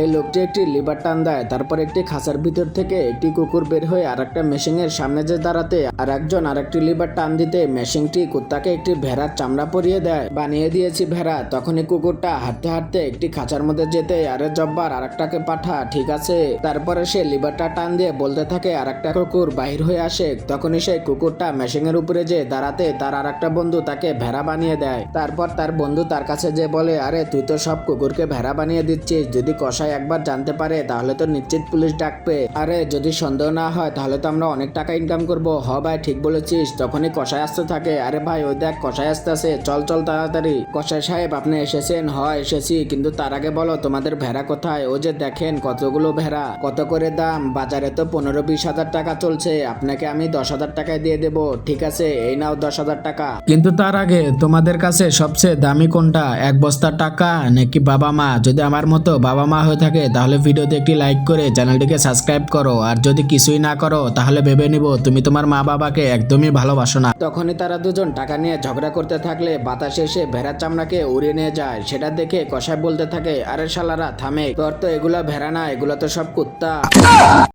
এই লোকটি একটি লিভার টান দেয়, তারপর একটি খাঁচার ভিতর থেকে একটি কুকুর বের হয়ে আর একটা মেশিনের সামনে যে দাঁড়াতে আর একজন আরেকটি লিভার টান দিতে মেশিনটি কুত্তাকে একটি ভেড়ার চামড়া পরিয়ে দেয়। বানিয়ে দিয়েছি ভেড়া। তখনই কুকুরটা হাঁটতে হাঁটতে একটি খাঁচার মধ্যে যেতে আরে জব্বার আরেকটাকে পাঠা, ঠিক আছে। তারপরে সে লিভারটা টান দিয়ে বলতে থাকে আরেকটা কুকুর বাহির হয়ে আসে। তখনই সেই কুকুরটা মেশিনের উপরে যে দাঁড়াতে তার আরেকটা বন্ধু তাকে ভেড়া বানিয়ে দেয়। তারপর তার বন্ধু তার কাছে যে বলে আরে তুই তো সব কুকুরকে ভেড়া বানিয়ে দিচ্ছিস, যদি কসাই একবার জানতে পারে তাহলে তো নিশ্চিত পুলিশ ডাকবে। আরে যদি সন্দেহ না হয় তাহলে তো আমরা অনেক টাকা ইনকাম করবো। হ ভাই ঠিক বলেছিস। তখনই কসাই আসতে থাকে। আরে ভাই ওই দেখ কসাই আসতেছে, চল চল তাড়াতাড়ি। কসাই সাহেব আপনি এসেছেন? হ এসেছি, কিন্তু তার আগে বলো তোমাদের ভেড়া কোথায়? ও যে দেখেন কতগুলো ভেড়া, কত করে দাম? বাজারে তো 15-20 হাজার টাকা চলছে, আপনাকে আমি 10,000 টাকায় দিয়ে দেবো। ঠিক আছে এই নাও 10,000 টাকা। কিন্তু তার আগে তোমাদের কাছে সবচেয়ে দামি কোনটা, এক বস্তা টাকা নাকি বাবা মা? যদি আমার মতো বাবা মা হয়ে থাকে তাহলে ভিডিওতে একটি লাইক করে চ্যানেলটিকে সাবস্ক্রাইব করো, আর যদি কিছুই না করো তাহলে ভেবে নিব তুমি তোমার মা বাবাকে একদমই ভালোবাসো না। তখনই তারা দুজন টাকা নিয়ে ঝগড়া করতে থাকলে বাতাসে এসে ভেড়ার চামড়াকে উড়িয়ে নিয়ে যায়। সেটা দেখে কসাই বলতে থাকে আরে শালারা থামে, তোর তো এগুলা ভেড়া না, এগুলা তো সব কুত্তা।